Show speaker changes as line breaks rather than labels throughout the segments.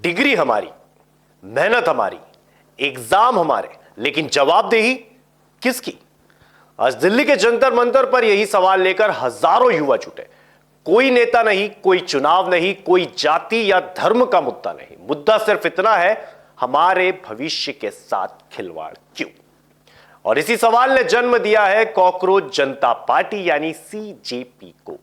Degree हमारी, मेहनत हमारी, एग्जाम हमारे, लेकिन जवाबदेही किसकी? आज दिल्ली के जंतर मंतर पर यही सवाल लेकर हजारों युवा जुटे। कोई नेता नहीं, कोई चुनाव नहीं, कोई जाति या धर्म का मुद्दा नहीं। मुद्दा सिर्फ इतना है, हमारे भविष्य के साथ खिलवाड़ क्यों? और इसी सवाल ने जन्म दिया है कॉकरोच जनता पार्टी यानी सीजेपी को।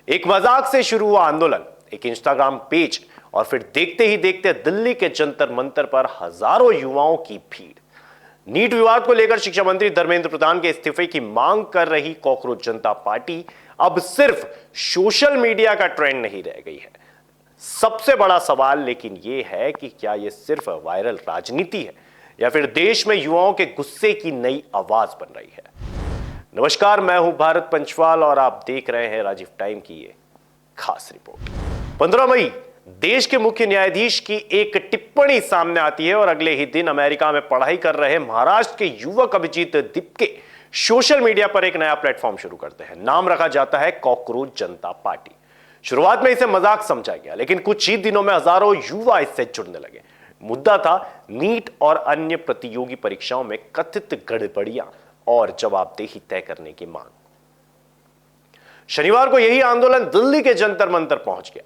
एक मजाक से शुरू हुआ आंदोलन, एक इंस्टाग्राम पेज और फिर देखते ही देखते दिल्ली के जंतर मंतर पर हजारों युवाओं की भीड़। नीट विवाद को लेकर शिक्षा मंत्री धर्मेंद्र प्रधान के इस्तीफे की मांग कर रही कॉकरोच जनता पार्टी अब सिर्फ सोशल मीडिया का ट्रेंड नहीं रह गई है। सबसे बड़ा सवाल लेकिन यह है कि क्या यह सिर्फ वायरल राजनीति है या फिर देश में युवाओं के गुस्से की नई आवाज बन रही है। नमस्कार, मैं हूं भारत पंचवाल और आप देख रहे हैं राजीव टाइम की ये खास रिपोर्ट। 15 मई देश के मुख्य न्यायाधीश की एक टिप्पणी सामने आती है और अगले ही दिन अमेरिका में पढ़ाई कर रहे महाराष्ट्र के युवक अभिजीत दिपके सोशल मीडिया पर एक नया प्लेटफॉर्म शुरू करते हैं। नाम रखा जाता है कॉकरोच जनता पार्टी। शुरुआत में इसे मजाक समझा गया, लेकिन कुछ ही दिनों में हजारों युवा इससे जुड़ने लगे। मुद्दा था नीट और अन्य प्रतियोगी परीक्षाओं में कथित गड़बड़ियां और जवाबदेही तय करने की मांग। शनिवार को यही आंदोलन दिल्ली के जंतर मंतर पहुंच गया।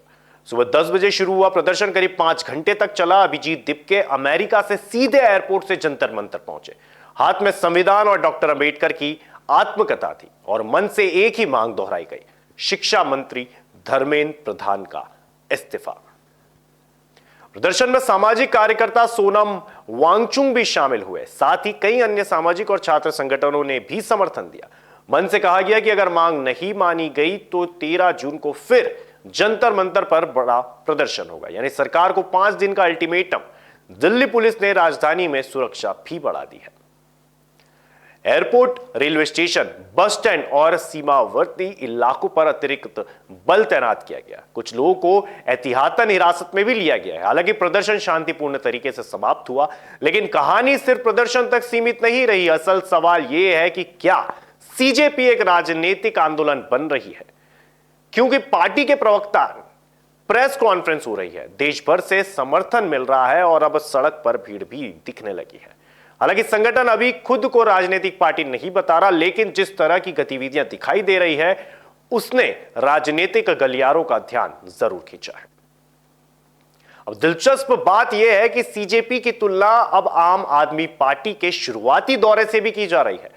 सुबह 10 बजे शुरू हुआ प्रदर्शन करीब 5 घंटे तक चला। अभिजीत दिपके अमेरिका से सीधे एयरपोर्ट से जंतर मंतर पहुंचे। हाथ में संविधान और डॉक्टर अंबेडकर की आत्मकथा थी और मन से एक ही मांग दोहराई गई, शिक्षा मंत्री धर्मेंद्र प्रधान का इस्तीफा। प्रदर्शन में सामाजिक कार्यकर्ता सोनम वांगचुक भी शामिल हुए। साथ ही कई अन्य सामाजिक और छात्र संगठनों ने भी समर्थन दिया। मन से कहा गया कि अगर मांग नहीं मानी गई तो 13 जून को फिर जंतर मंतर पर बड़ा प्रदर्शन होगा, यानी सरकार को 5 दिन का अल्टीमेटम। दिल्ली पुलिस ने राजधानी में सुरक्षा भी बढ़ा दी है। Airport, railway station, bus stand और सीमावर्ती इलाकों पर अतिरिक्त बल तैनात किया गया। कुछ लोगों को एहतियातन हिरासत में भी लिया गया है। हालांकि प्रदर्शन शांतिपूर्ण तरीके से समाप्त हुआ, लेकिन कहानी सिर्फ प्रदर्शन तक सीमित नहीं रही। असल सवाल यह है कि क्या सीजेपी एक राजनीतिक आंदोलन बन रही है? क्योंकि पार्टी के प्रवक्ता प्रेस कॉन्फ्रेंस हो रही है, देश भर से समर्थन मिल रहा है और अब सड़क पर भीड़ भी दिखने लगी है। हालांकि संगठन अभी खुद को राजनीतिक पार्टी नहीं बता रहा, लेकिन जिस तरह की गतिविधियां दिखाई दे रही है उसने राजनीतिक गलियारों का ध्यान जरूर खींचा है। अब दिलचस्प बात यह है कि सीजेपी की तुलना अब आम आदमी पार्टी के शुरुआती दौरे से भी की जा रही है।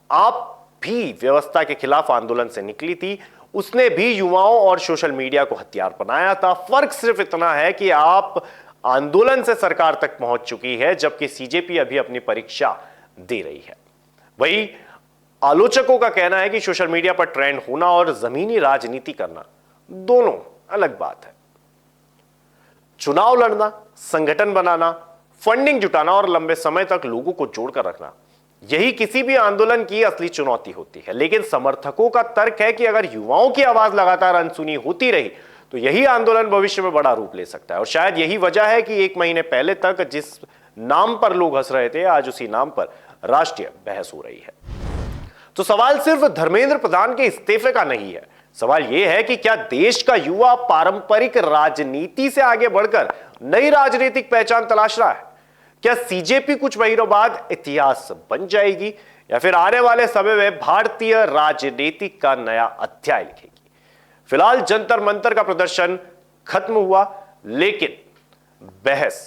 आप भी व्यवस्था के खिलाफ आंदोलन से निकली थी, उसने भी युवाओं और सोशल मीडिया को हथियार बनाया था। फर्क सिर्फ इतना है कि आप आंदोलन से सरकार तक पहुंच चुकी है, जबकि सीजेपी अभी अपनी परीक्षा दे रही है। वही आलोचकों का कहना है कि सोशल मीडिया पर ट्रेंड होना और जमीनी राजनीति करना दोनों अलग बात है। चुनाव लड़ना, संगठन बनाना, फंडिंग जुटाना और लंबे समय तक लोगों को जोड़कर रखना, यही किसी भी आंदोलन की असली चुनौती होती है। लेकिन समर्थकों का तर्क है कि अगर युवाओं की आवाज लगातार अनसुनी होती रही तो यही आंदोलन भविष्य में बड़ा रूप ले सकता है। और शायद यही वजह है कि 1 महीने पहले तक जिस नाम पर लोग हंस रहे थे, आज उसी नाम पर राष्ट्रीय बहस हो रही है। तो सवाल सिर्फ धर्मेंद्र प्रधान के इस्तीफे का नहीं है। सवाल यह है कि क्या देश का युवा पारंपरिक राजनीति से आगे बढ़कर नई राजनीतिक पहचान तलाश रहा है? क्या सीजेपी कुछ महीनों बाद इतिहास बन जाएगी या फिर आने वाले समय में भारतीय राजनीति का नया अध्याय लिखेगी? फिलहाल जंतर मंतर का प्रदर्शन खत्म हुआ, लेकिन बहस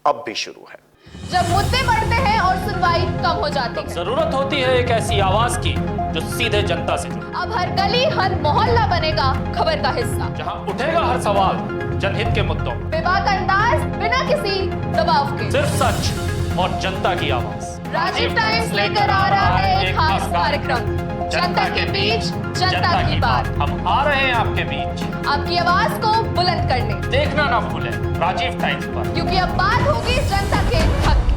अब भी शुरू है।
जब मुद्दे बढ़ते हैं और सुनवाई कम हो जाती है,
जरूरत होती है एक ऐसी आवाज की जो सीधे जनता से जुड़े।
अब हर गली, हर मोहल्ला बनेगा खबर का हिस्सा,
जहां उठेगा हर सवाल जनहित के मुद्दों,
बेबाक अंदाज, बिना किसी दबाव के,
सिर्फ सच और जनता की आवाज।
राजीव टाइम्स लेकर आ रहा है एक खास कार्यक्रम, जनता के बीच, जनता की बात।
हम आ रहे हैं आपके बीच,
आपकी आवाज को बुलंद करने।
देखना ना भूलें राजीव टाइम्स पर,
क्योंकि अब बात होगी जनता के हक की।